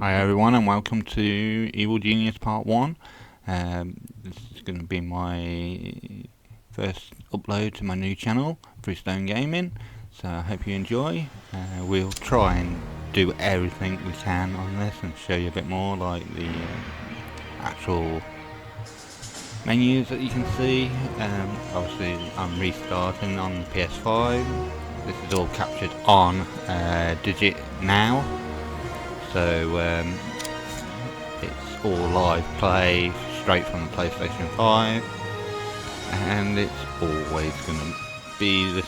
Hi everyone and welcome to Evil Genius Part 1. This is going to be my first upload to my new channel, Freestone Gaming, so I hope you enjoy. We'll try and do everything we can on this and show you a bit more, like the actual menus that you can see. Obviously I'm restarting on ps5. This is all captured on Digit now. So it's all live play straight from the PlayStation 5, and it's always going to be this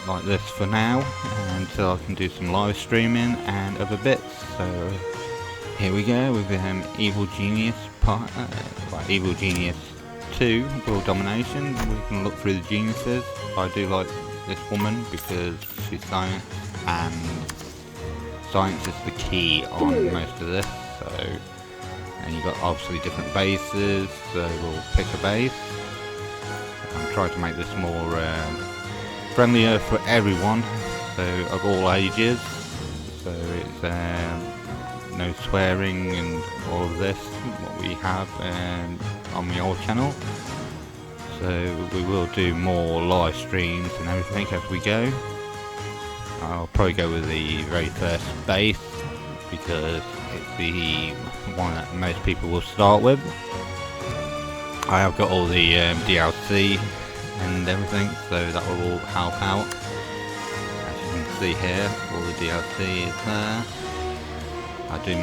like this for now until I can do some live streaming and other bits. So here we go with Evil Genius Evil Genius 2 World Domination. We can look through the geniuses. I do like this woman because she's science, and science is the key on most of this. So, and you've got obviously different bases, so we'll pick a base. I'm trying to make this more friendlier for everyone, so of all ages. So it's no swearing and all of this, what we have on the old channel. So we will do more live streams and everything as we go. I'll probably go with the very first base because it's the one that most people will start with. I have got all the DLC and everything, so that will all help out. As you can see here, all the DLC is there. I do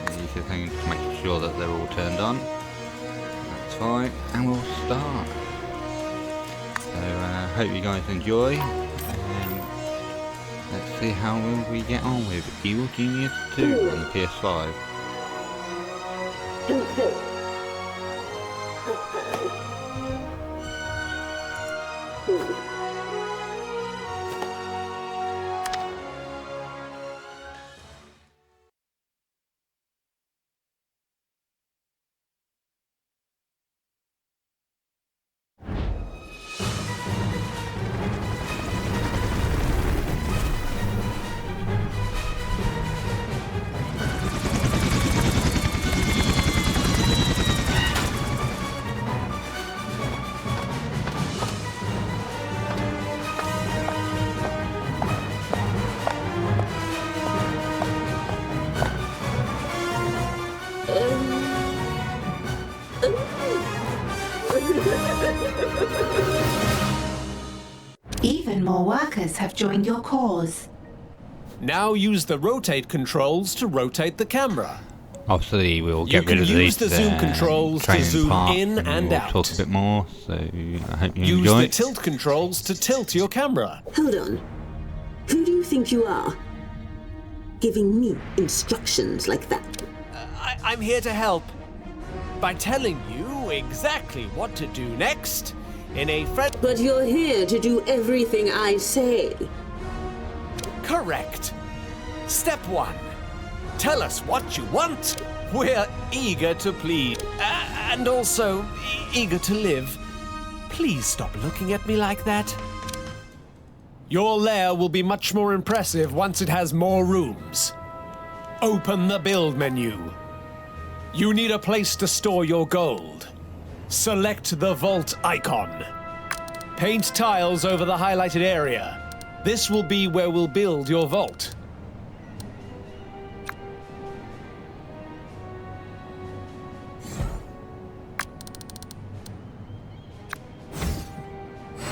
the easier thing to make sure that they're all turned on. That's fine, and we'll start. So hope you guys enjoy. Let's see how we get on with Evil Genius 2 on the PS5. Even more workers have joined your cause. Now use the rotate controls to rotate the camera. Obviously we'll get rid of these use the zoom controls to zoom in and out. We'll talk a bit more, so I hope you use enjoy. The tilt controls to tilt your camera. Hold on. Who do you think you are? Giving me instructions like that? I'm here to help by telling you exactly what to do next in a But you're here to do everything I say. Correct. Step 1. Tell us what you want. We're eager to please. And also eager to live. Please stop looking at me like that. Your lair will be much more impressive once it has more rooms. Open the build menu. You need a place to store your gold. Select the vault icon. Paint tiles over the highlighted area. This will be where we'll build your vault.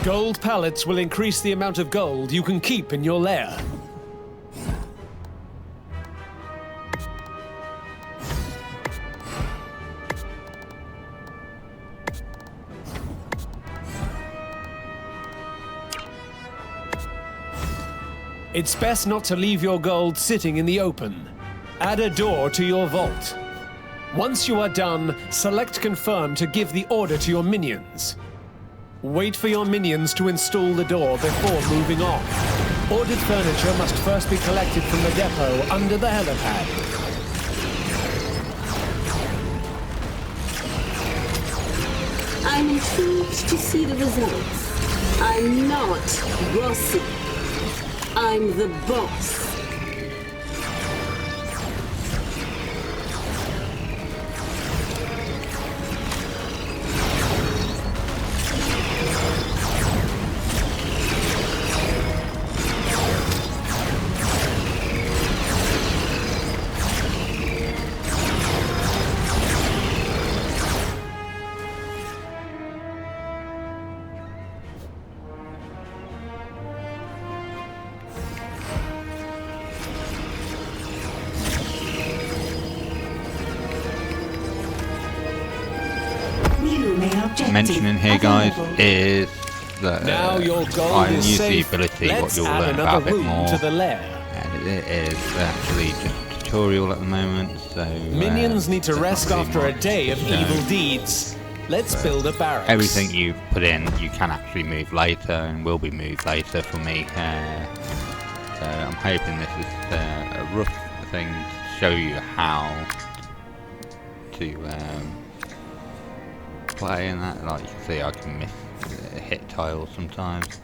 Gold pallets will increase the amount of gold you can keep in your lair. It's best not to leave your gold sitting in the open. Add a door to your vault. Once you are done, select Confirm to give the order to your minions. Wait for your minions to install the door before moving on. Ordered furniture must first be collected from the depot under the helipad. I'm intrigued to see the results. I'm not bossy. I'm the boss. objective mentioning here, guys, available. is that Now your gold I is use safe. the ability, what Let's you'll add learn about another a bit room more, to the lair. and it is actually just a tutorial at the moment, so Minions need to there's not rest really after a much day of to show. evil deeds. Let's build a barracks. Everything you put in, you can actually move later, and will be moved later for me. So I'm hoping this is a rough thing to show you how to play in that. Like you can see, I can miss hit tiles sometimes.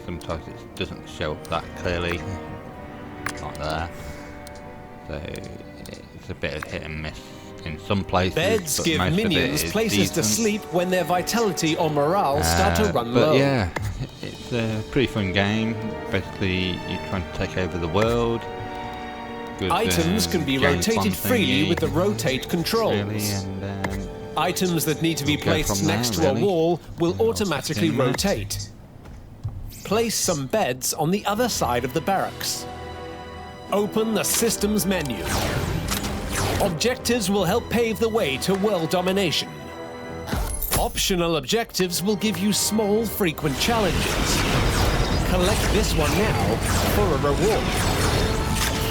Sometimes it doesn't show up that clearly, like there. So it's a bit of hit and miss in some places. Beds but give most minions of it is places to decent. sleep when their vitality or morale start to run but low. yeah, it's a pretty fun game. Basically, you're trying to take over the world. Good, Items can be James rotated Bond freely thingy, with the rotate controls. really, and Items that need to be go placed from there, next to really. a wall will I'll automatically stick in that. rotate. Place some beds on the other side of the barracks. Open the systems menu. Objectives will help pave the way to world domination. Optional objectives will give you small, frequent challenges. Collect this one now for a reward.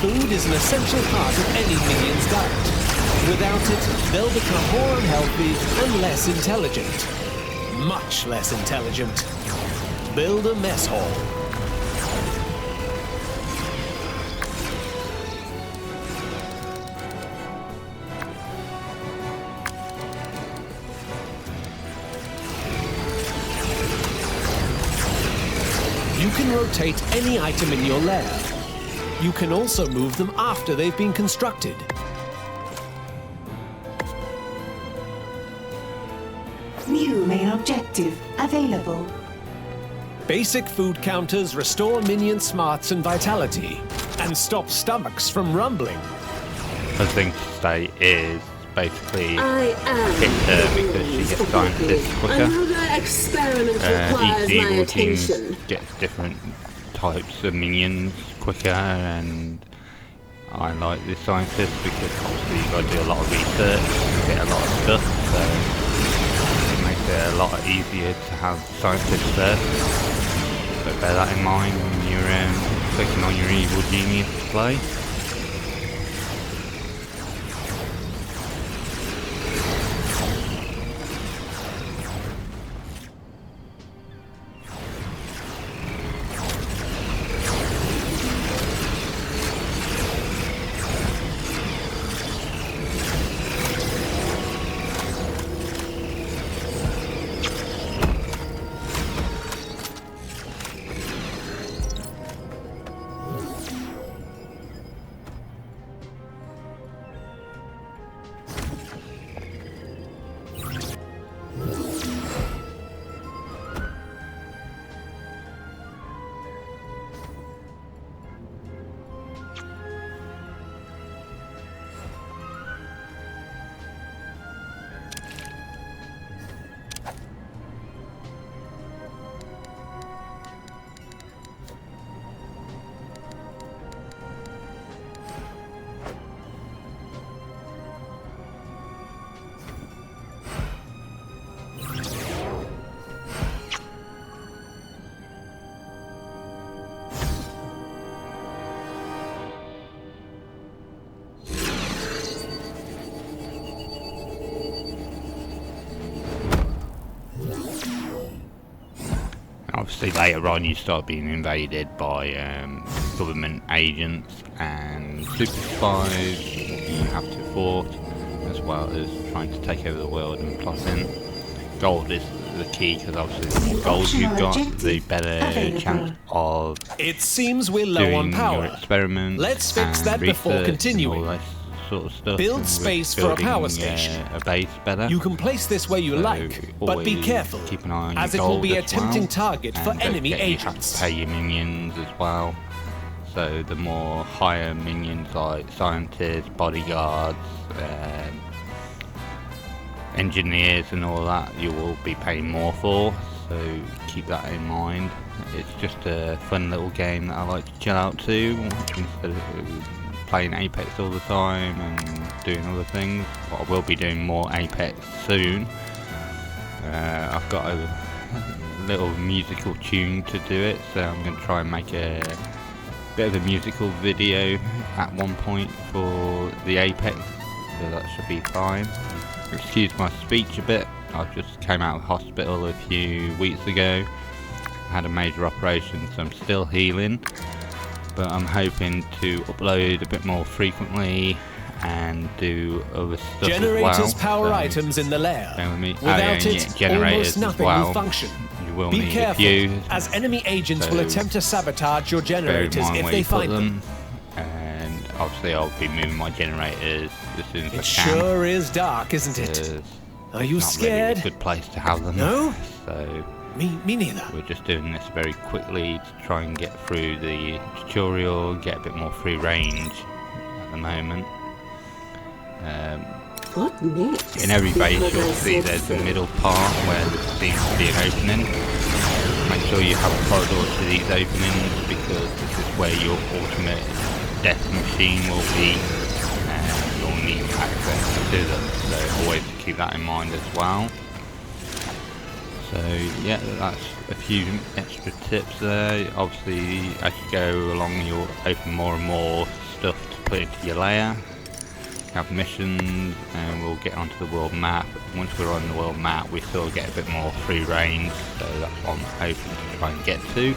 Food is an essential part of any minion's diet. Without it, they'll become more unhealthy and less intelligent. Much less intelligent. Build a mess hall. You can rotate any item in your lair. You can also move them after they've been constructed. New main objective available. Basic food counters restore minion smarts and vitality, and stop stomachs from rumbling. the thing to say is basically I am hit her the because she rules gets of scientists cooking. quicker. Another experiment requires Each my evil team attention. gets different types of minions quicker, and I like the scientist because obviously you've got to do a lot of research, get a lot of stuff, so it makes it a lot easier to have scientists first. So bear that in mind when you're clicking on your evil genius to play. Obviously later on you start being invaded by government agents and super spies you have to fort, as well as trying to take over the world and plotting. Gold is the key because obviously the more gold you've got, the better chance of It seems we're low on doing your power. experiments. Let's fix and that before research continuing. and all that sort of stuff. Build and with space for a power building, station. a base better. You can place this where you So like, but be always careful, keep an eye on as it your will be gold a as tempting well. target for And don't enemy forget you have agents. to pay your minions as well. So the more higher minions like scientists, bodyguards, engineers and all that, you will be paying more for. So keep that in mind. It's just a fun little game that I like to chill out to instead of playing Apex all the time and doing other things. But I will be doing more Apex soon. I've got a little musical tune to do it, so I'm going to try and make a bit of a musical video at one point for the Apex, so that should be fine. Excuse my speech a bit, I just came out of hospital a few weeks ago, had a major operation, so I'm still healing, but I'm hoping to upload a bit more frequently and do other stuff Generators as well. power So, items in the lair. bear with me. Without yeah, it, generators almost nothing as well. will function. You will Be need careful, a few, as enemy agents will so attempt to sabotage your bear in generators mind if where they you put find them. And obviously I'll be moving my generators as soon as I It can. sure is dark, isn't it? It's Are you not scared? really a good place to have them. No? So Me neither. we're just doing this very quickly to try and get through the tutorial, get a bit more free range at the moment. What next? In every base Because you'll I see said there's so. a middle part where there seems to be an opening. Make sure you have a corridor to these openings, because this is where your ultimate death machine will be, and you'll need access to them, so always keep that in mind as well. So yeah, that's a few extra tips there. Obviously as you go along you'll open more and more stuff to put into your layer. Have missions, and we'll get onto the world map. Once we're on the world map we still get a bit more free range, so that's what I'm hoping to try and get to.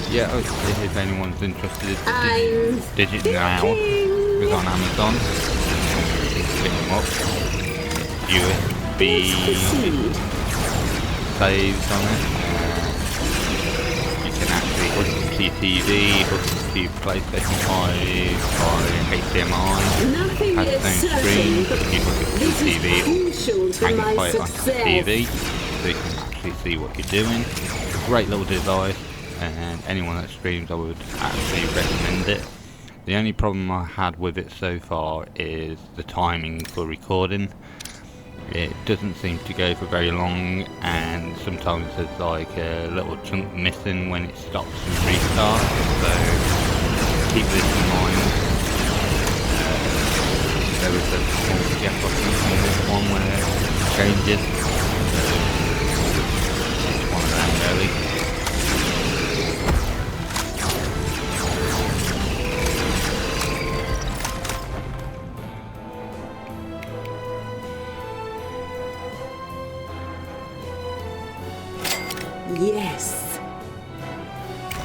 Yeah, if anyone's interested, Digit Now is on Amazon. Pick them up. USB saves on it. You can actually hook it to your TV, hook it to your PlayStation 5 by HDMI. Nothing Has is its own screen. certain, If you hook it to this the is TV, crucial to hang it my by it onto the TV, success. so you can actually see what you're doing. It's a great little device, and anyone that streams I would actually recommend it. The only problem I had with it so far is the timing for recording. It doesn't seem to go for very long, and sometimes there's like a little chunk missing when it stops and restarts, so keep this in mind. There was a small gap I think on this one where it changes, so it's one of them really. Yes.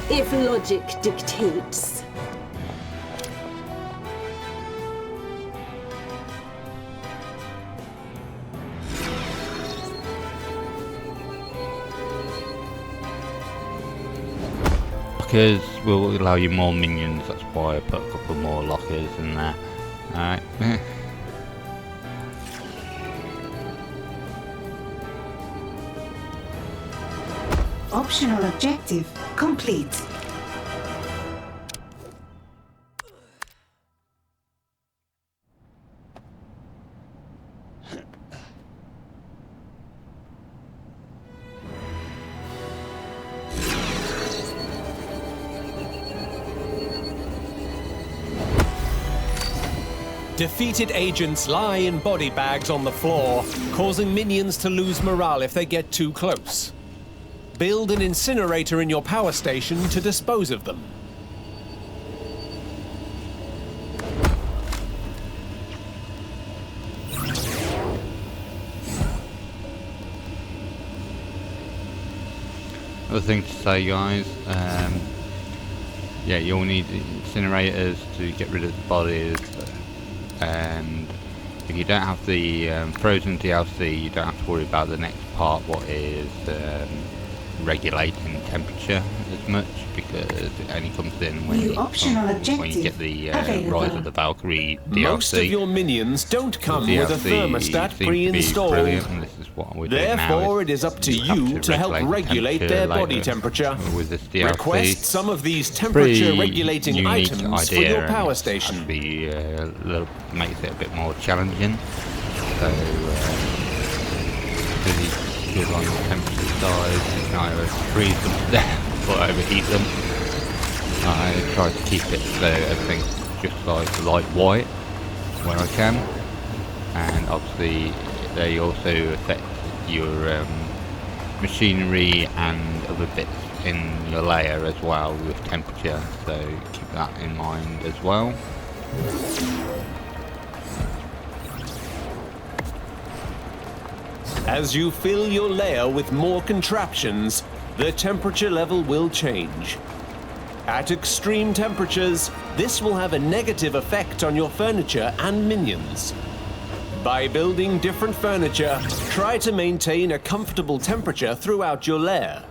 If logic dictates. Lockers will allow you more minions, that's why I put a couple more lockers in there. Alright. Optional objective complete. Defeated agents lie in body bags on the floor, causing minions to lose morale if they get too close. Build an incinerator in your power station to dispose of them. Other thing to say, guys, yeah, you'll need incinerators to get rid of the bodies, and if you don't have the frozen DLC, you don't have to worry about the next part, what is regulating temperature as much, because it only comes in when, New optional when you objective get the available. Rise of the Valkyrie DLC. Most of your minions don't come with a thermostat seems to be pre-installed. brilliant, and this is what we're doing now. Therefore, it is up to you to help regulate their body temperature. With this DLC. Request some of these Pretty temperature-regulating unique items for idea, your power and station. actually, makes it a bit more challenging. So, because good on the temperature side, you can either freeze them to death or overheat them. I try to keep it so everything's just like light white where I can, and obviously they also affect your machinery and other bits in your layer as well with temperature, so keep that in mind as well. As you fill your layer with more contraptions, the temperature level will change. At extreme temperatures, this will have a negative effect on your furniture and minions. By building different furniture, try to maintain a comfortable temperature throughout your lair.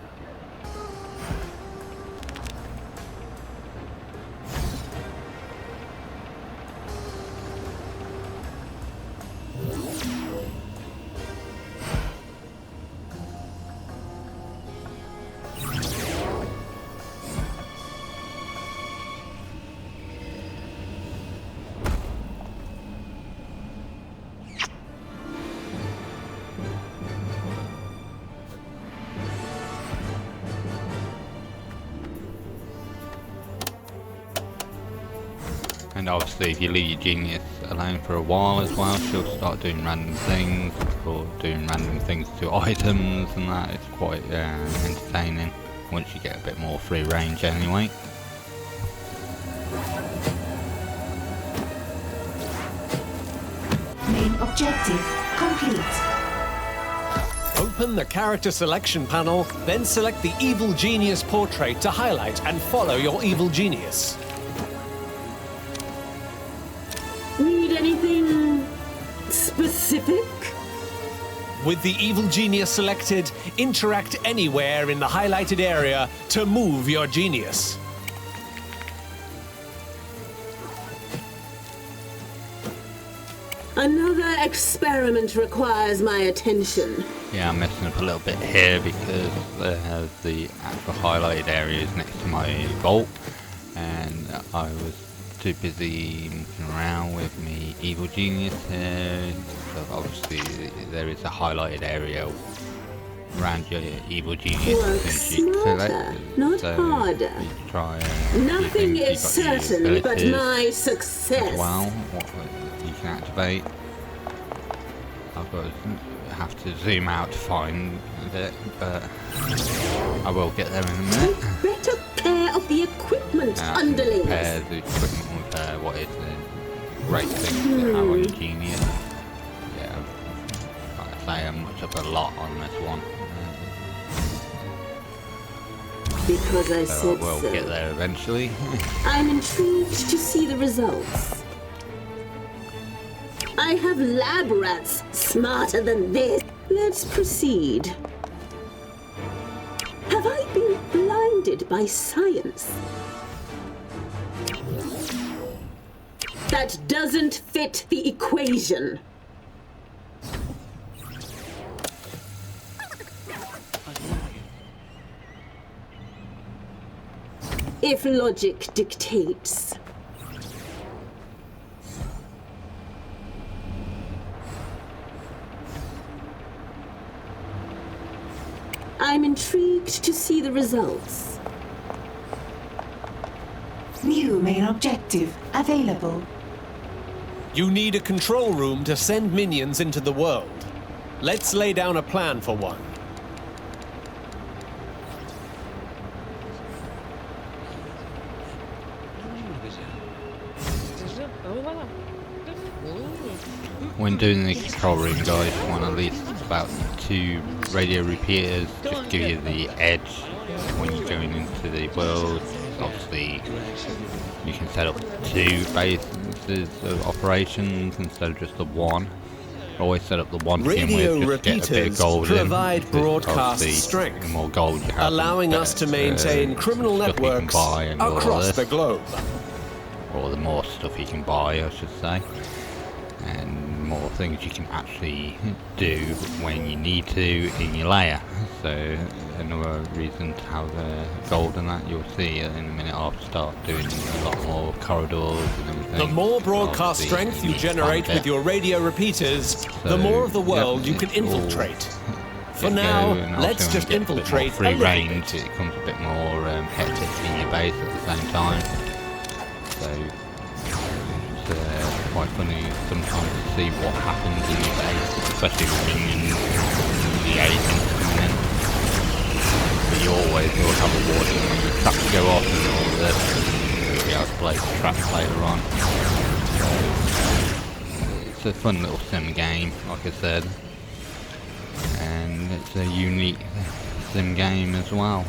And obviously if you leave your genius alone for a while as well, she'll start doing random things, or doing random things to items and that. It's quite entertaining once you get a bit more free range anyway. Main objective complete. Open the character selection panel, then select the Evil Genius portrait to highlight and follow your Evil Genius. Need anything specific? With the Evil Genius selected, interact anywhere in the highlighted area to move your genius. Another experiment requires my attention. Yeah, I'm messing up a little bit here because the actual highlighted area is next to my vault, and I was too busy moving around with me Evil Genius here. So obviously there is a highlighted area around your Evil Genius. Work smarter, not harder. You try, Nothing you is certain but my success. as well, what you can activate. I've got to have to zoom out to find it, but I will get there in a minute. Take better care of the equipment, underlings. Compare the equipment with what is the great thing to have on your Genius. Yeah, like I say, I'm much up a lot on this one. Because I So I said will so. get there eventually. I'm intrigued to see the results. I have lab rats smarter than this. Let's proceed. Have I been blinded by science? That doesn't fit the equation. If logic dictates. I'm intrigued to see the results. New main objective available. You need a control room to send minions into the world. Let's lay down a plan for one. When doing the control room, guys, you want at least about 2 radio repeaters, just give you the edge when you're going into the world. Obviously, you can set up 2 bases of operations instead of just the 1. Always set up the 1 to begin Radio with, just get a bit of repeaters gold provide in. broadcast Obviously, strength, the more gold you have, allowing the us to better, maintain criminal stuff you can networks buy and all across this. the globe. Or the more stuff you can buy, I should say, and more things you can actually do when you need to in your layer. So another reason to have gold and that, you'll see in a minute I'll start doing a lot more corridors and everything. The more broadcast Obviously, strength you need to generate find with it. your radio repeaters, So, the more of the yeah, world you can it's all infiltrate. For Just now, go, and let's also just when you get a bit more infiltrate free a little range. bit. It becomes a bit more hectic in your base at the same time. So it's quite funny sometimes to see what happens in your base, especially with minions. the agents coming in. But you always will have a warning when the traps go off and all this. You'll be able to place traps later on. It's a fun little sim game, like I said. And it's a unique sim game as well.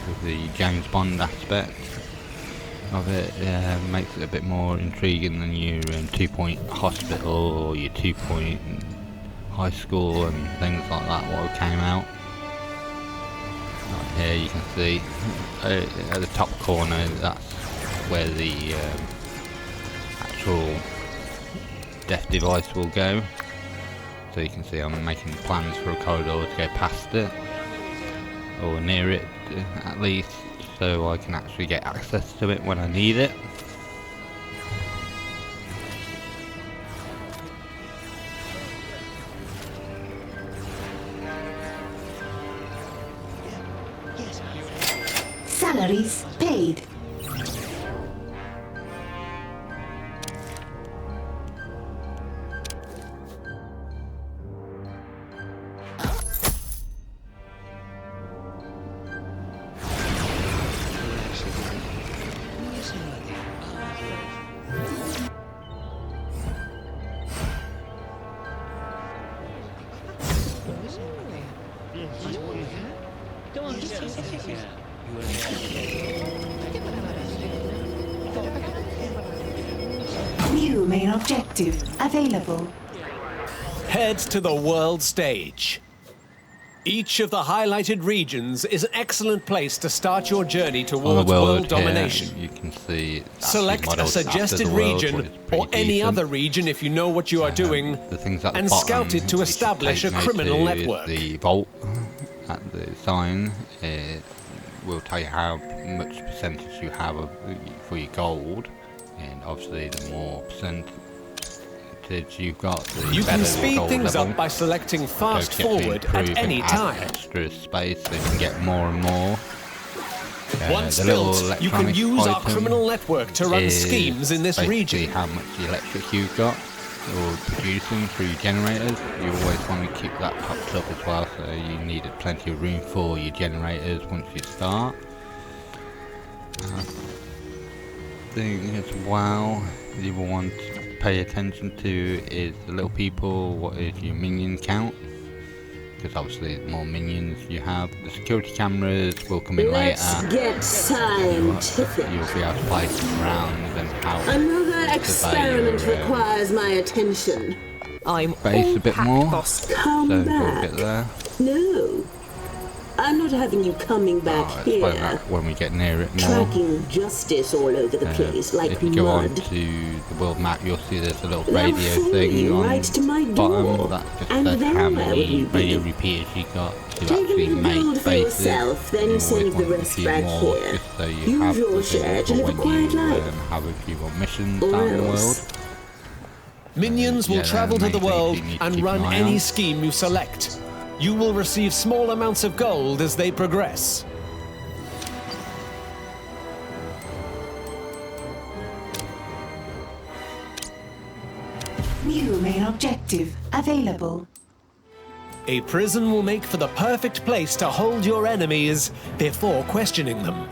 With the James Bond aspect of it, makes it a bit more intriguing than your 2 Point Hospital or your 2 Point High School and things like that what came out. Right here you can see at the top corner, that's where the actual death device will go. So you can see I'm making plans for a corridor to go past it, or near it at least, so I can actually get access to it when I need it. Salaries paid. New main objective available. Head to the world stage. Each of the highlighted regions is an excellent place to start your journey On towards the world world here, domination. you can see it's Select actually a modelled after suggested the world, region which is pretty or any decent. other region if you know what you are doing, The things at the and bottom, scout it to you should establish a take note criminal to network. The vault at the sign, it will tell you how much percentage you have for your gold, and obviously the more percentage you've got, the You better can the speed gold things level. up by selecting fast Don't forget to forward improve at any and add time. extra space so you can get more and more. Once the little built, you can electronic use our item criminal network to run is schemes in this basically region. how much electric you've got or producing through your generators. You always want to keep that topped up as well, so you needed plenty of room for your generators once you start. Thing as well you will want to pay attention to is the little people. What is your minion count? Because obviously the more minions you have, the security cameras will come in Let's later. get scientific. You'll be able to place them around and how Another experiment your, requires my attention. I'm base all a bit packed, more. boss. Come So we'll back. get there. No, I'm not having you coming back I'll explain here, that when we get near it more. tracking justice all over the place like if you go on mud. to the world map, you'll see there's a little They'll radio follow thing you on right to my the door. bottom. That just And says then how where would many we be? radio repeaters you got to Take a actually little make gold for bases. yourself, then You always save the want a rest few back more, here. just so you Use have your the share things to for live a when quiet you life. have a few more missions Or out in the else. world. Minions will yeah, travel to main the things world you need to and keep an run eye any on. scheme you select. You will receive small amounts of gold as they progress. New main objective available. A prison will make for the perfect place to hold your enemies before questioning them.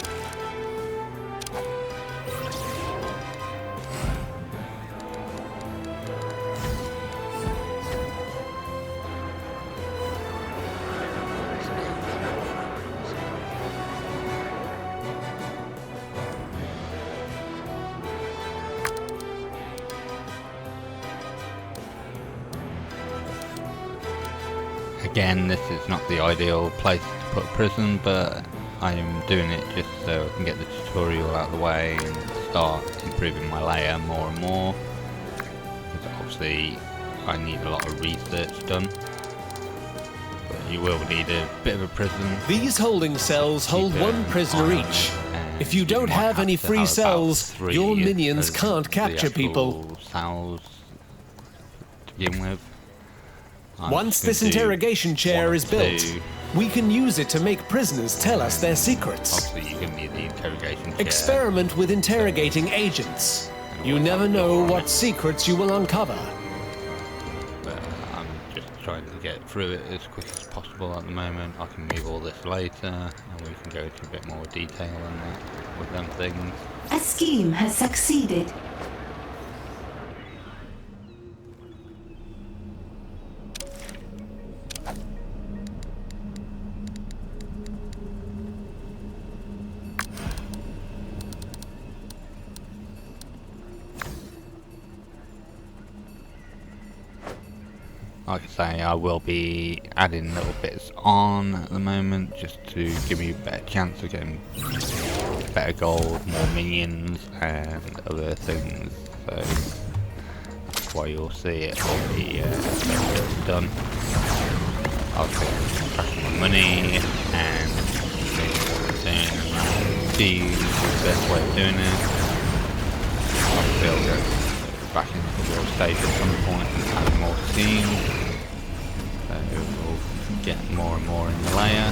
Again, this is not the ideal place to put a prison, but I'm doing it just so I can get the tutorial out of the way and start improving my layer more and more. Because obviously I need a lot of research done. But you will need a bit of a prison. These holding cells hold Keep one an prisoner eye on each. it, and If you don't might have any to free have about cells, 3 your minions as can't the capture people. actual cells to begin with. I'm Once just gonna this do interrogation chair 1 or is built, 2. we can use it to make prisoners tell us their secrets. Obviously you're going to need the interrogation chair. Experiment with interrogating agents. You never know what secrets you will uncover. But I'm just trying to get through through it as quick as possible at the moment. I can move all this later, and we can go into a bit more detail on that with them things. A scheme has succeeded. Like I say, I will be adding little bits on at the moment just to give me a better chance of getting better gold, more minions and other things, so that's why you'll see it all be done. I'll be tracking my money and see the best way of doing it. I'll go back into the world stage at some point and add more schemes. So we'll get more and more in the layer.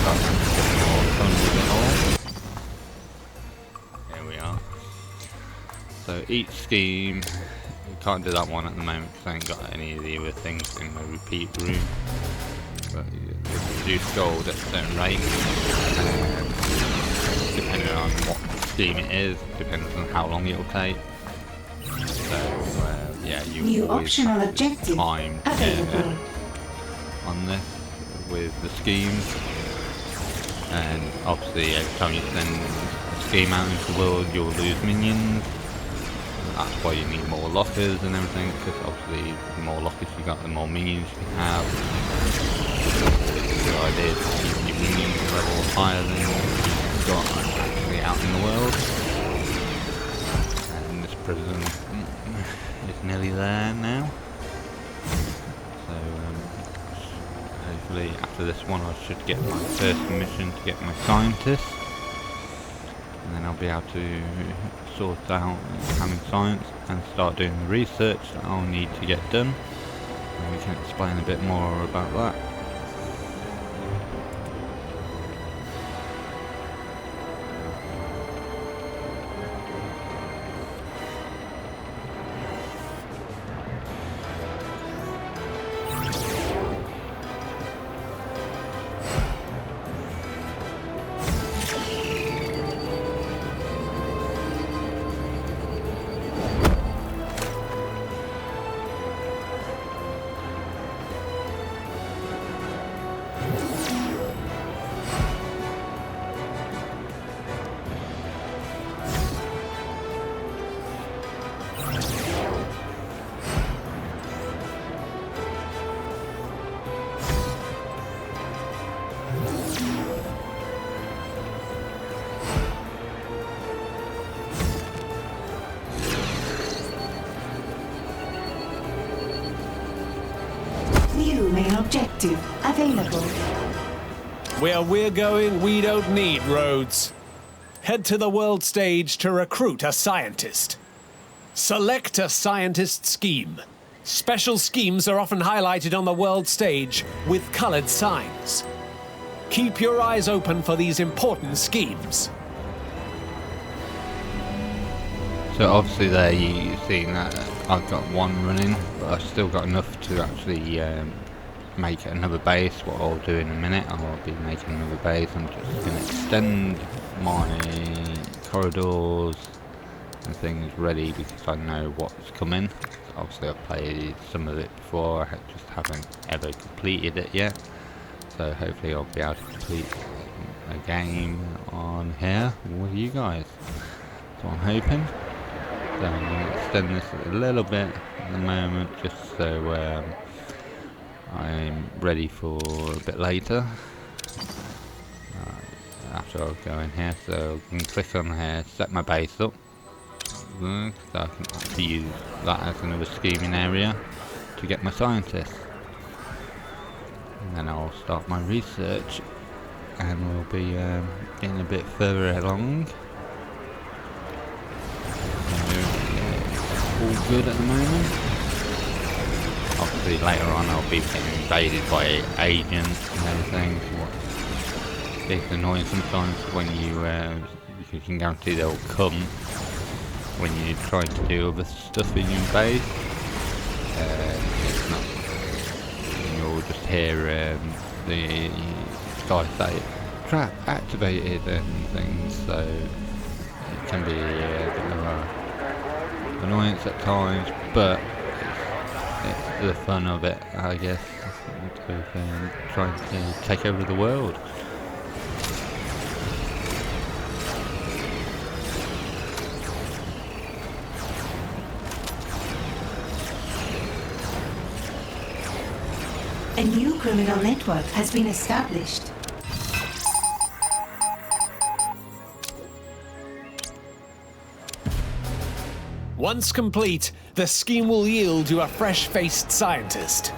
Start to get more fun with it all. Here we are. So each scheme, we can't do that one at the moment because I ain't got any of the other things in the repeat room. But you reduce gold at a certain rate. Depending on what scheme it is, depends on how long it'll take. So yeah, you New always optional have objective time available on this with the schemes, and obviously every time you send a scheme out into the world you'll lose minions. That's why you need more lockers and everything, because obviously the more lockers you got, the more minions you can have. The idea is to keep your minions level higher than you've got actually out in the world. And this prison is nearly there now. So hopefully after this one I should get my first mission to get my scientist. And then I'll be able to sort out having science and start doing the research that I'll need to get done. And we can explain a bit more about that. New main objective available. Where we're going, we don't need roads. Head to the world stage to recruit a scientist. Select a scientist scheme. Special schemes are often highlighted on the world stage with colored signs. Keep your eyes open for these important schemes. So obviously there you've seen that I've got one running, but I've still got enough to actually make another base. What I'll do in a minute, I'll be making another base. I'm just going to extend my corridors and things ready because I know what's coming. Obviously I've played some of it before, I just haven't ever completed it yet. So hopefully I'll be able to complete a game on here with you guys. So I'm hoping. So I'm going to extend this a little bit at the moment just so I'm ready for a bit later. After I'll go in here, so I can click on here, set my base up. So I can actually use that as another scheming area to get my scientists. And then I'll start my research and we'll be getting a bit further along. All good at the moment. Obviously later on I'll be getting invaded by agents and everything. It's annoying sometimes when you because you can guarantee they'll come when you're trying to do other stuff in your base. It's not you'll just hear the guy say trap activated and things, so it can be a bit of a annoyance at times, but it's the fun of it, I guess, of trying to take over the world. A new criminal network has been established. Once complete, the scheme will yield you a fresh-faced scientist.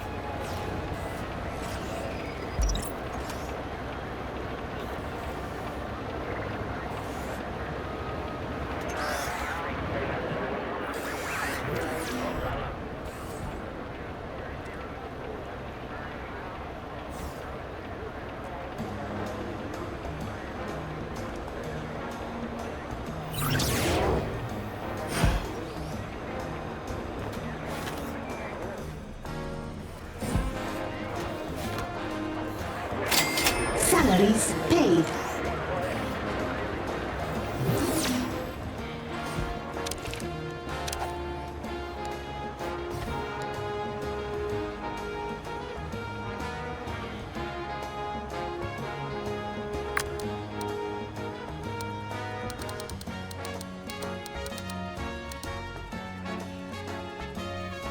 Salaries paid.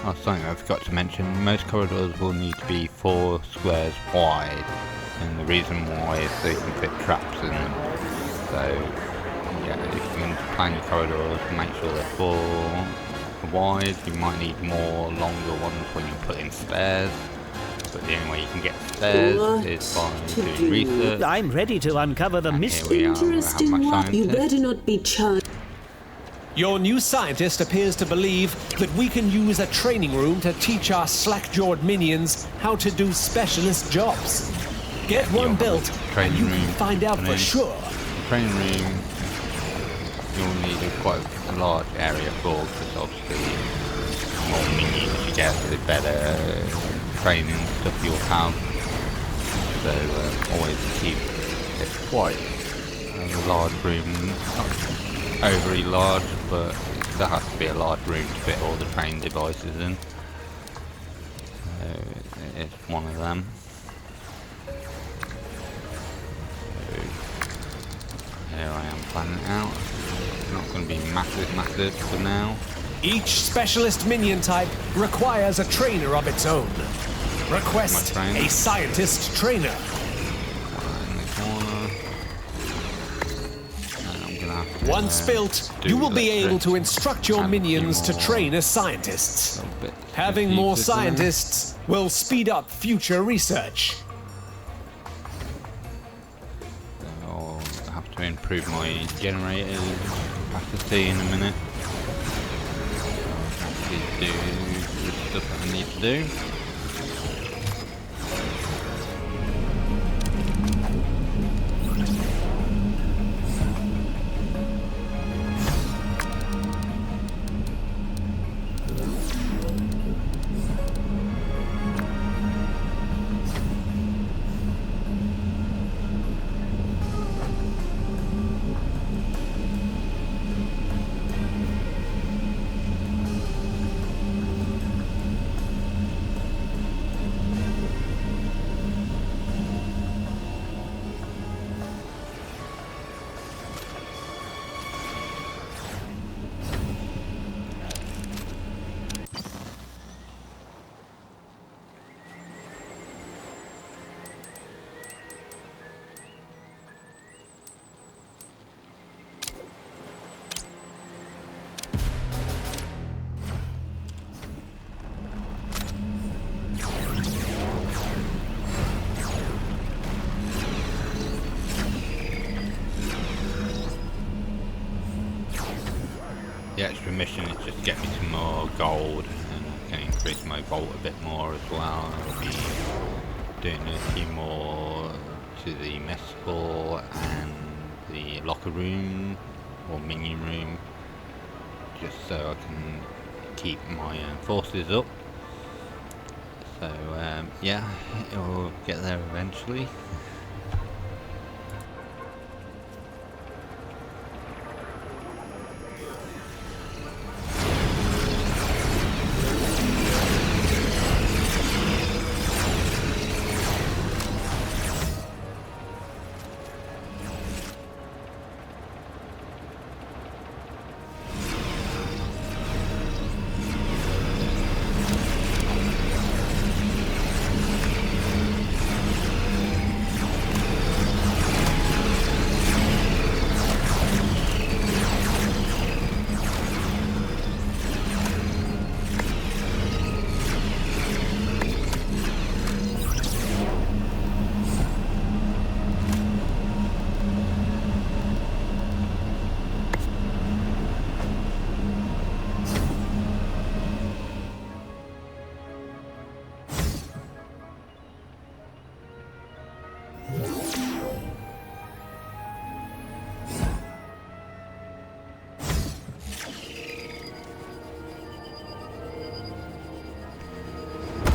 Oh, something I forgot to mention, most corridors will need to be 4 squares wide, and the reason why is so you can fit traps in them. So, yeah, if you can plan your corridors, make sure they're 4 wide. You might need more longer ones when you put in stairs, but the only way you can get stairs is by doing research. I'm ready to uncover the And mystery. here we are, we have Interesting my what? You scientist. better not be charged. Your new scientist appears to believe that we can use a training room to teach our slack-jawed minions how to do specialist jobs. Get one built, and you can find out for sure. Training room, you'll need quite a large area for, because obviously the more minions you get, the better training stuff you'll have. So always keep it quite a large room, not overly large, but it still has to be a large room to fit all the training devices in. So it's one of them. Here I am planning it out. It's not going to be massive for now. Each specialist minion type requires a trainer of its own. Request My trainer. a scientist trainer. One in the corner. And I'm gonna have to, Once built, do you will be able electric to instruct your and a few minions to more train as scientists. little bits and Having more pieces there. scientists will speed up future research. I'll have to improve my generator's capacity in a minute. I'll actually do the stuff that I need to do. The extra mission is just to get me some more gold, and I can increase my vault a bit more as well. I'll be doing a few more to the mess hall and the locker room or minion room, just so I can keep my forces up. So yeah, it'll get there eventually.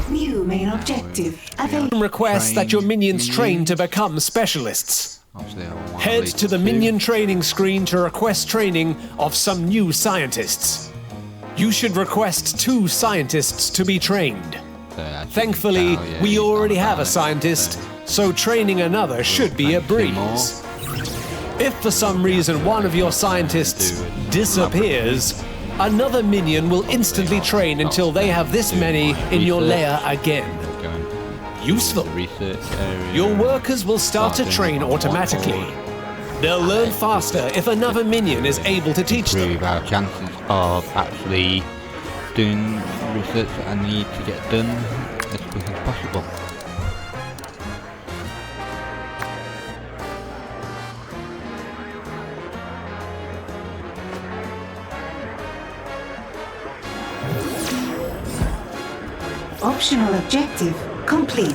New main objective available. Request that your minions train to become specialists. Obviously, I want Head lead to the two. minion training screen to request training of some new scientists. You should request 2 scientists to be trained. So as you Thankfully, can tell, yeah, we he's already on have a balance, scientist, so so training another should be a plenty breeze. If for some reason one of your scientists disappears, another minion will instantly train until they have this many in your lair again. we'll go into Useful. the research area. Your workers will start to doing train it on automatically. whiteboard. They'll learn faster if another minion is able to teach them. Improve our chances of actually doing research that I need to get done as quick as possible. Optional objective complete.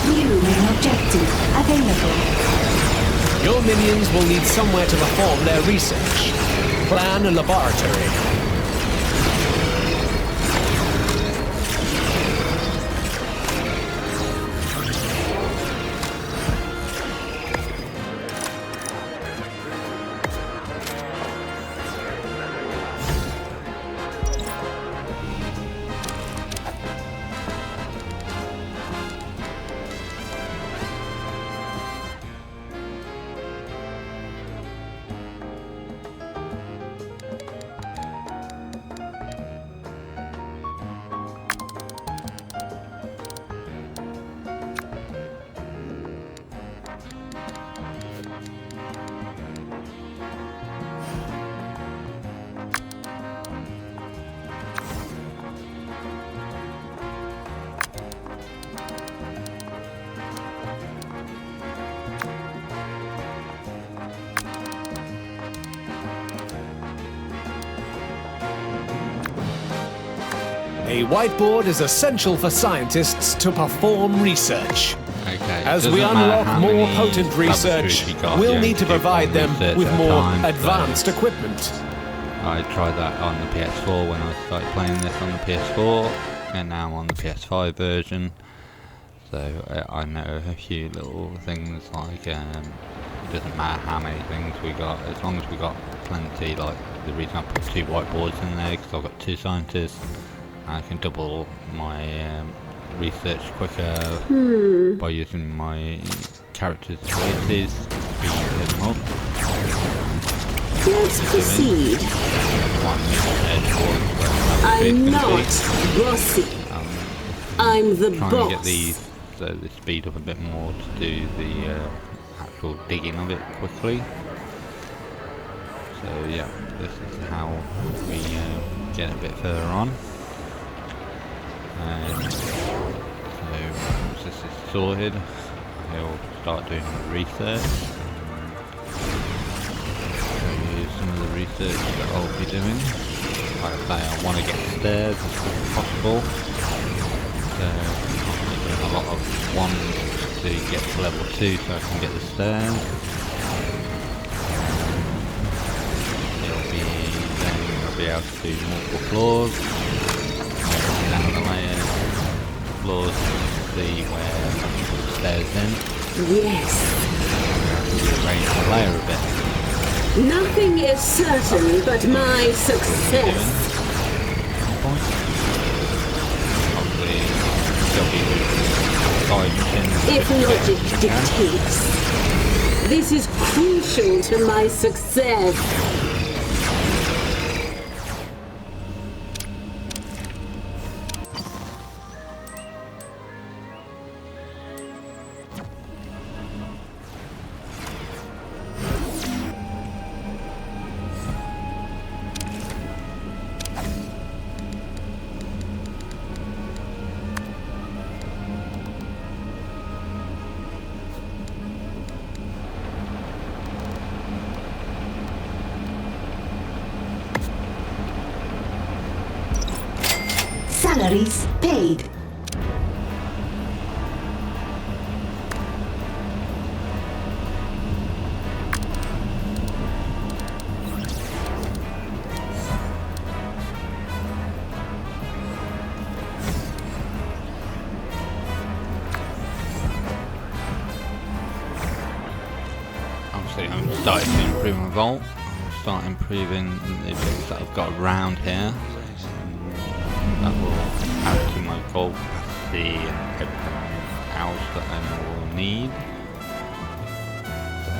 New main objective available. Your minions will need somewhere to perform their research. Plan a laboratory. A whiteboard is essential for scientists to perform research. Okay. As we doesn't matter unlock how more many potent research, laboratories you got, we'll you need to only keep provide one them research with at a more time, so advanced equipment. I tried that on the PS4 when I started playing this on the PS4, and now I'm on the PS5 version. So I know a few little things like it doesn't matter how many things we got, as long as we got plenty. Like the reason I put 2 whiteboards in there because I've got 2 scientists. I can double my research quicker by using my characters' abilities to speed them up. Let's proceed. I'm not bossy. I'm the Trying boss. to get the speed up a bit more to do the actual digging of it quickly. So yeah, this is how we get a bit further on. So once this is sorted, I'll start doing the research. Show you some of the research that I'll be doing. Like I say, I want to get stairs as quick as possible. So I'm doing a lot of ones to get to level 2 so I can get the stairs. I'll be able to do multiple floors. Down the layers, floors, see where I can put the stairs in. Yes. Rearrange the layer a bit. Nothing is certain but my success. Probably still be side missions. If logic dictates, this is crucial to my success. Salaries paid. Obviously I'm starting to improve my vault. I'll start improving the bits that I've got around here. That will add to my gold capacity and everything else that I will need.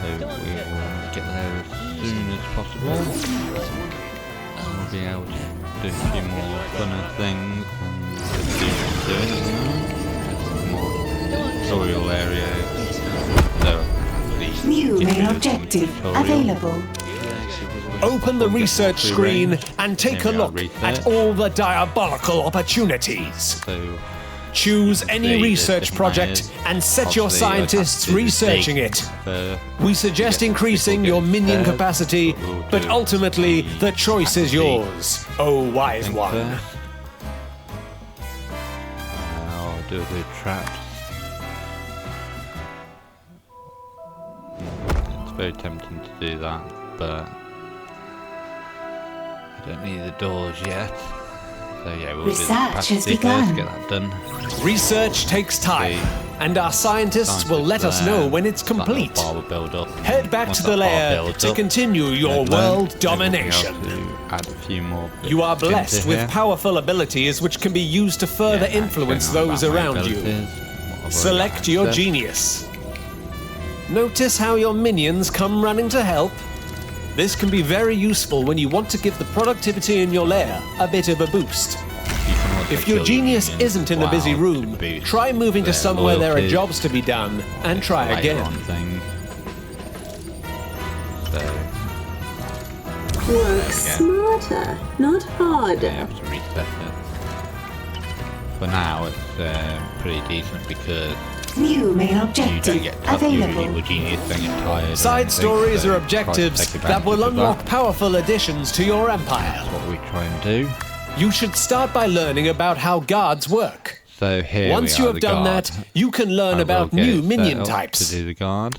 So we will get there as soon as possible. We'll be able to do a few more funner things and do what I'm doing at the moment. More tutorial areas. So New main objective available. Open the research screen and take a look at all the diabolical opportunities. So Choose any research project and set your scientists researching it. We suggest increasing your minion capacity, but ultimately the choice is yours, oh wise one. I'll do a bit of traps. It's very tempting to do that, but I don't need the doors yet. So yeah, we'll do the capacity first, get that done. Research takes time, and our scientists will let us know when it's complete. Head back to the lair to continue your world domination. You are blessed with powerful abilities which can be used to further influence those around you. Select your genius. Notice how your minions come running to help? This can be very useful when you want to give the productivity in your lair a bit of a boost. If your genius isn't in a busy room, try moving to somewhere there are jobs to be done, and try again. Work smarter, not harder. For now, it's pretty decent because new main objective available. Your genius don't get tired. Side stories are objectives that will unlock powerful additions to your empire. That's what we try and do. You should start by learning about how guards work. So here Once you have done that, you can learn about new minion types. To do the guard.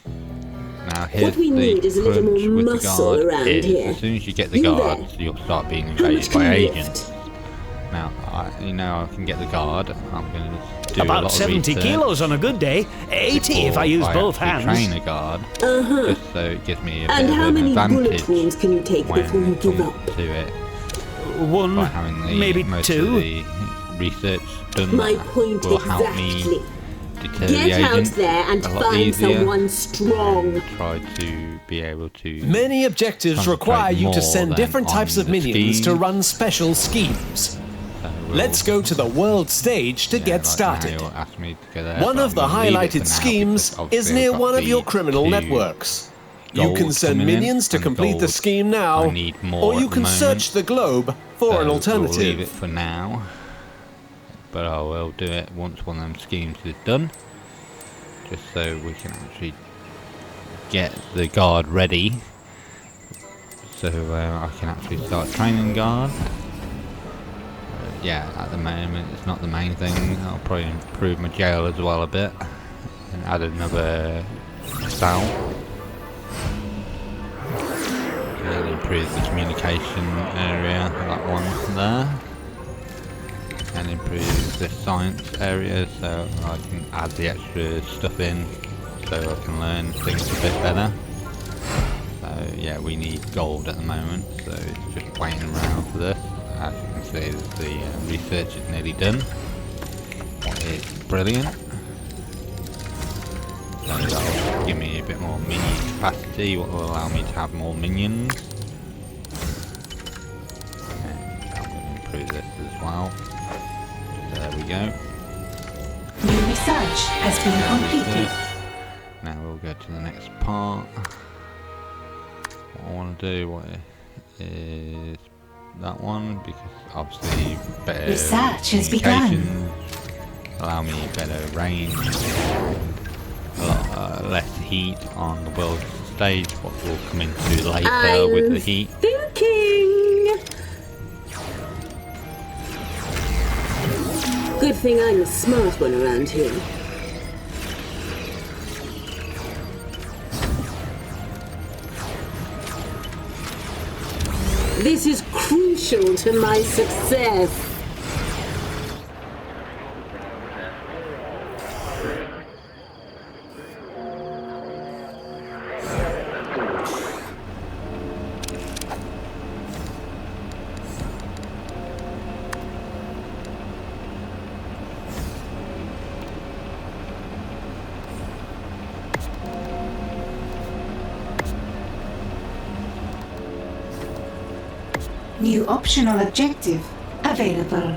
Now here's what we need is a little more muscle around here. As soon as you get the guards, you'll start being invaded by agents. Now, I can get the guard. I'm going to do about 70 kilos on a good day, 80 if I use both hands. Train a guard, just so it gives me a bit and of how an many advantage bullet wounds can you take before you give up? To it. One, maybe most two. Of the research done My point will help me deter the Get out agent there and a lot find easier. someone strong. Try to be able to. Many objectives require you to send different types of minions schemes. to run special schemes. Let's go to the world stage to get started. One of the highlighted schemes is near one of your criminal networks. You can send minions to complete the scheme now, or you can search the globe for an alternative. We'll leave it for now, but I will do it once one of them schemes is done, just so we can actually get the guard ready so I can actually start training guard. Yeah, at the moment it's not the main thing. I'll probably improve my jail as well a bit and add another cell. And improve the communication area, that one there. And improve the science area so I can add the extra stuff in so I can learn things a bit better. So yeah, we need gold at the moment, so it's just waiting around for this. As you can see, the research is nearly done. It's brilliant. So that'll give me a bit more minion capacity, what will allow me to have more minions. And I'm going to improve this as well. There we go. New research has been completed. Now we'll go to the next part. What I want to do is that one, because obviously better Research has begun. communications allow me better range, a lot less heat on the world stage, what we'll come into later with the heat. Thinking. Good thing I'm the smart one around here. This is crucial to my success. New optional objective available.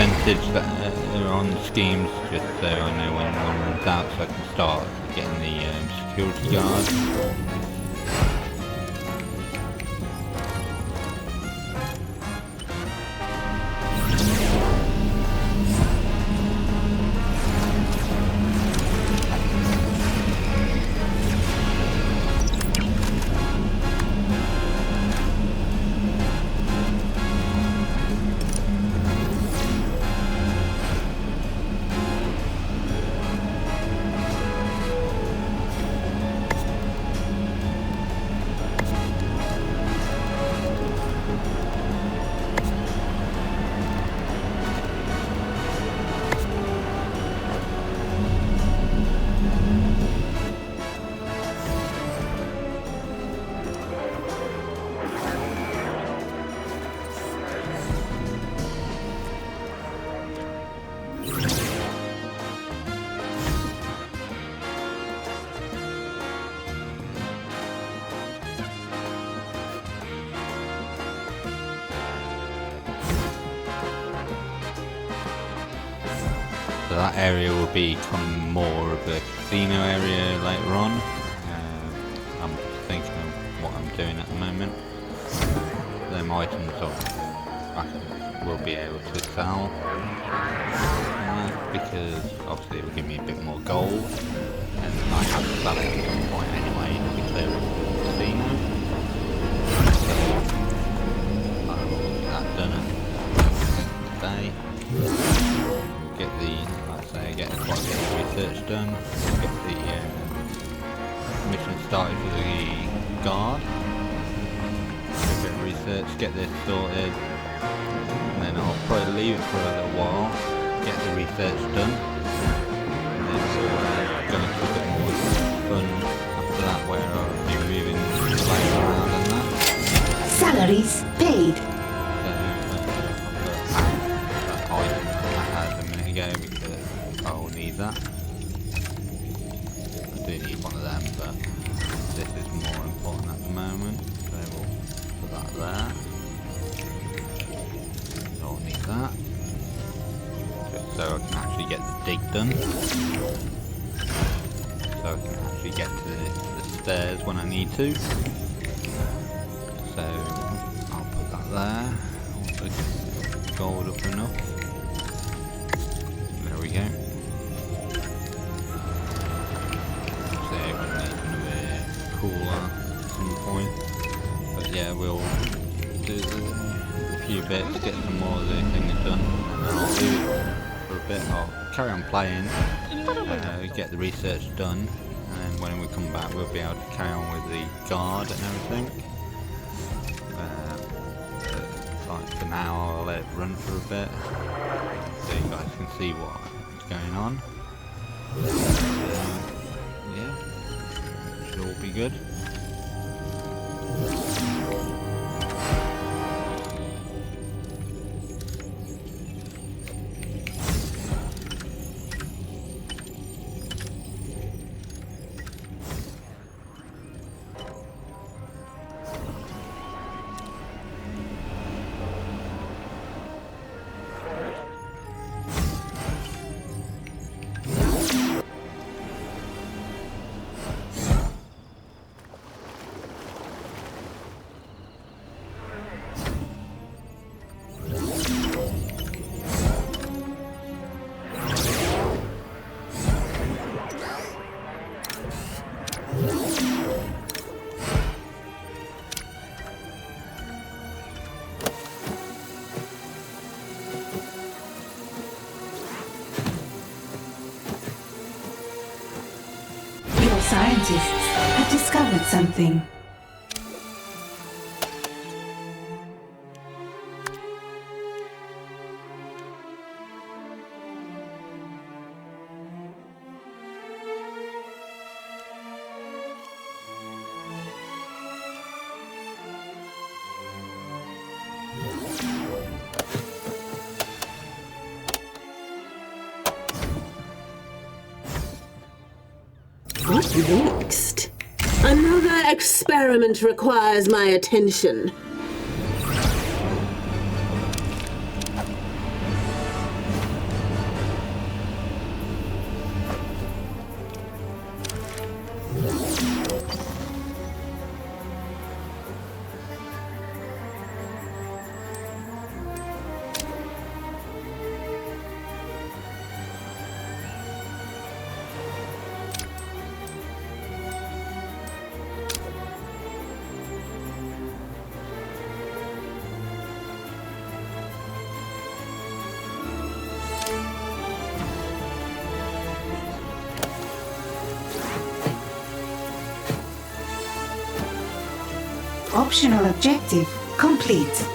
Percentage that are on the schemes, just so I know when one runs out, so I can start getting the security guard. So that area will become more of a casino area later on. I'm thinking of what I'm doing at the moment. Them items will be able to sell because obviously it will give me a bit more gold, and I have to sell it at some point anyway to be clear of the casino. So I will get that done today. Get the, like I say, get the research done. Get the mission started for the guard. Do a bit of research, get this sorted, and then I'll probably leave it for a little while, get the research done, and then we'll go into a bit more fun after that, where I'll be moving playing around and that. Salaries paid. So I'll put that item I had a minute ago because I'll need that. I do need one of them, but this is more important at the moment, so we'll put that there. I'll need that, just so I can actually get the dig done, so I can actually get to the stairs when I need to. So I'll put that there. Also get gold up enough. There we go. So everyone needs another cooler at some point. But yeah, we'll do a few bits, get some more of the things done, and then I'll leave it for a bit. I'll carry on playing, get the research done, and then when we come back we'll be able to carry on with the guard and everything. But for now I'll let it run for a bit so you guys can see what's going on. Yeah, should all be good. Scientists have discovered something. What next? Another experiment requires my attention. Optional objective complete.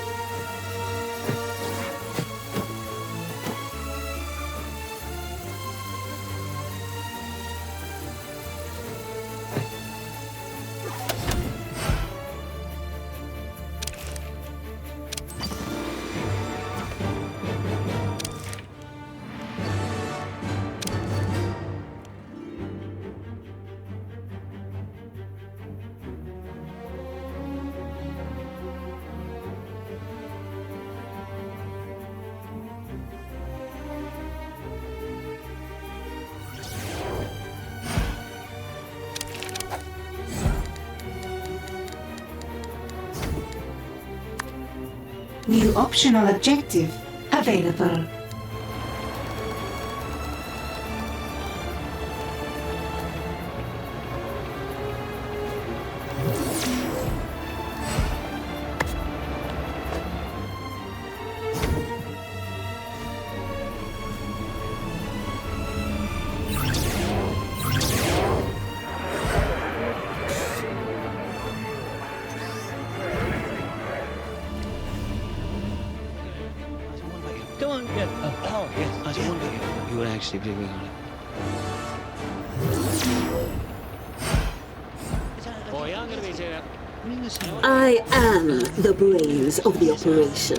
New optional objective available. Come on, get. Oh, yes. I was wondering if you would actually be on it. Boy, I'm gonna be there. I am the brains of the operation.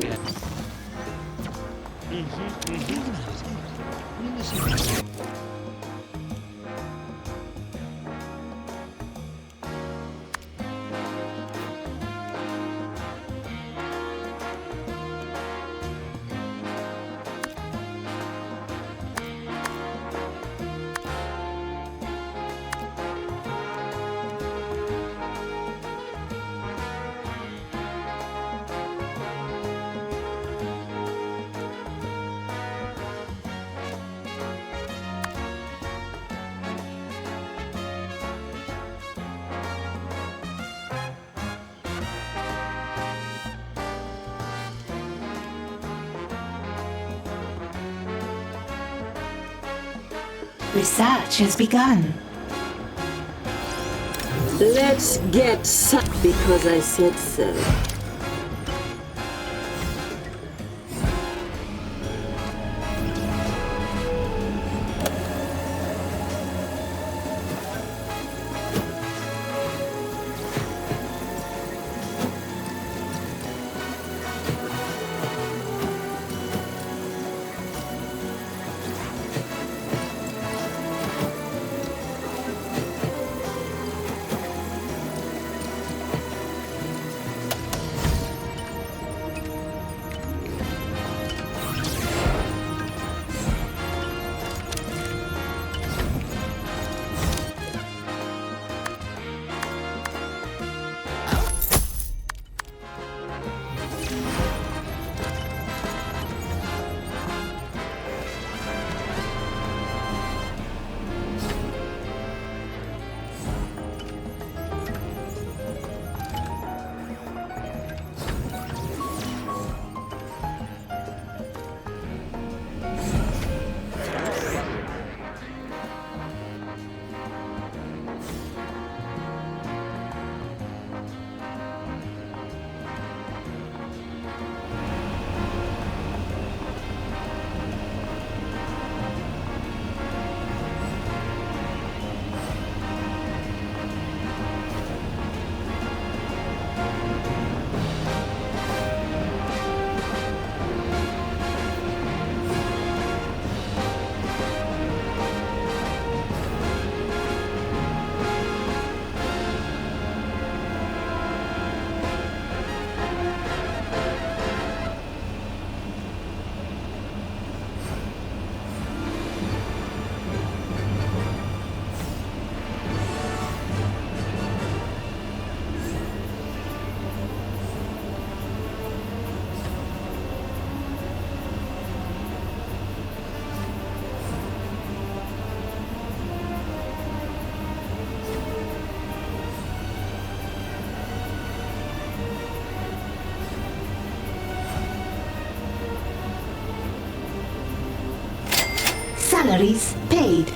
Research has begun. Let's get sucked because I said so. Salaries paid.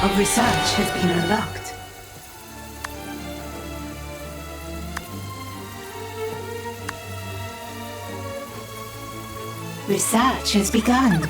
of research has been unlocked. Research has begun.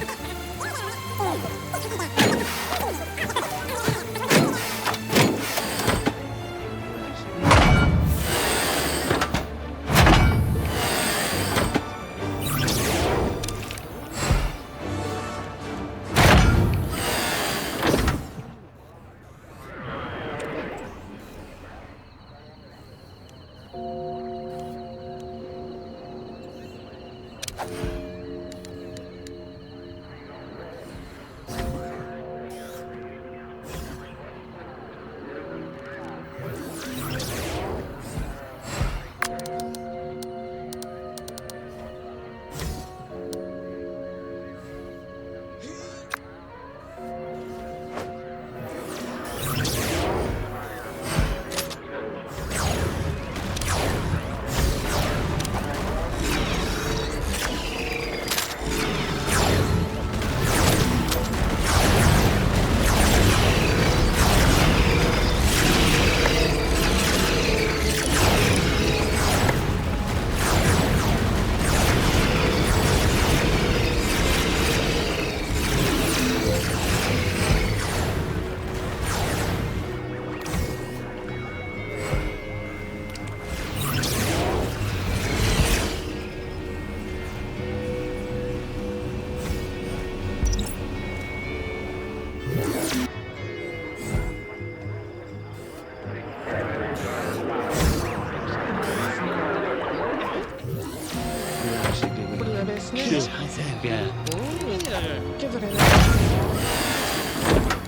Yeah.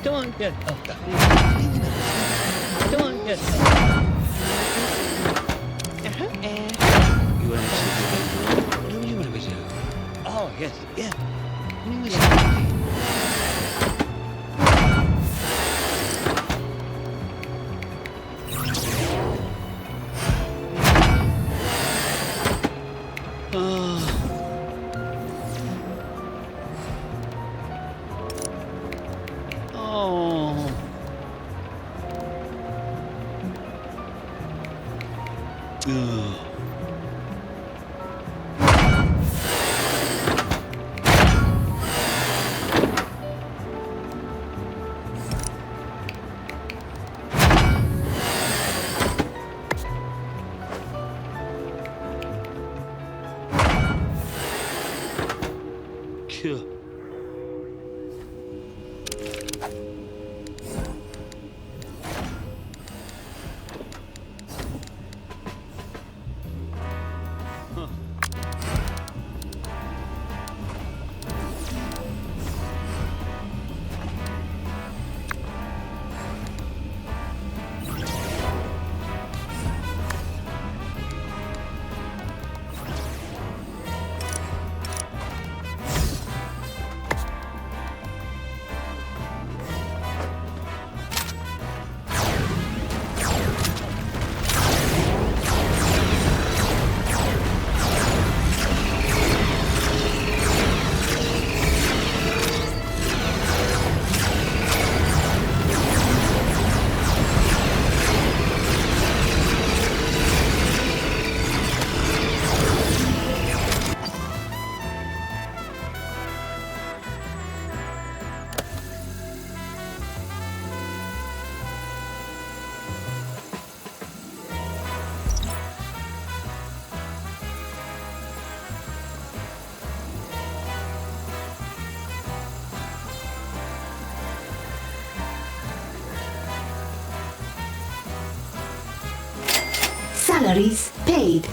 Come on, get up. Come on, get up. You were actually what do you want to do? Oh, yes, yeah. Salaries paid.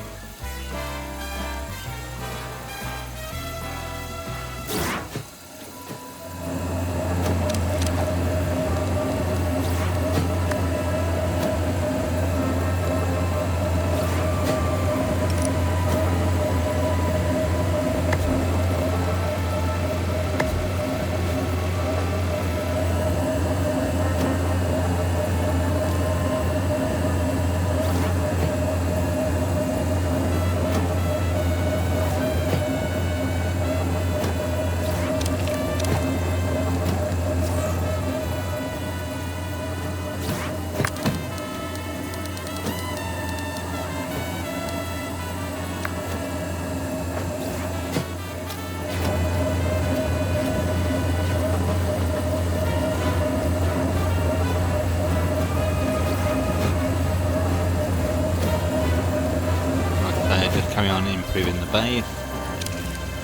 carry on improving the base.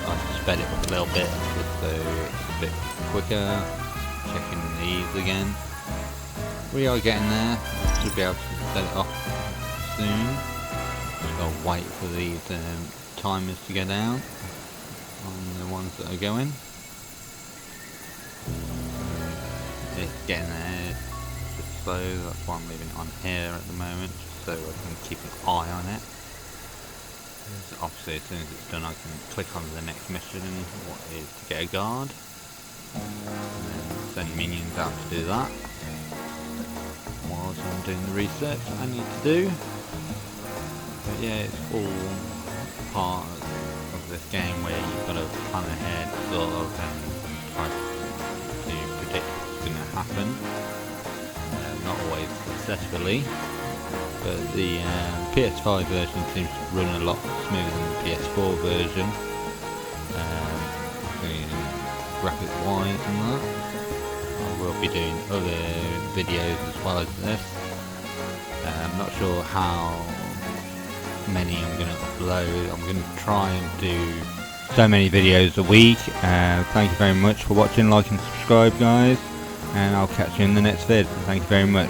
I'll sped it up a little bit just so it's a bit quicker. Checking these again. We are getting there. Should be able to set it off soon. Just gotta wait for these timers to go down on the ones that are going. It's getting there. It's just slow. That's why I'm leaving it on here at the moment, just so I can keep an eye on it. Obviously, as soon as it's done, I can click on the next mission, what is to get a guard, and then send minions out to do that. Whilst I'm doing the research I need to do. But yeah, it's all part of this game where you've got to plan ahead, sort of, and try to predict what's going to happen. Not always successfully. But the ps5 version seems to run a lot smoother than the ps4 version, graphic wise and that. I will be doing other videos as well as this. I'm not sure how many I'm going to upload. I'm going to try and do so many videos a week. Thank you very much for watching, like and subscribe guys, and I'll catch you in the next vid. Thank you very much.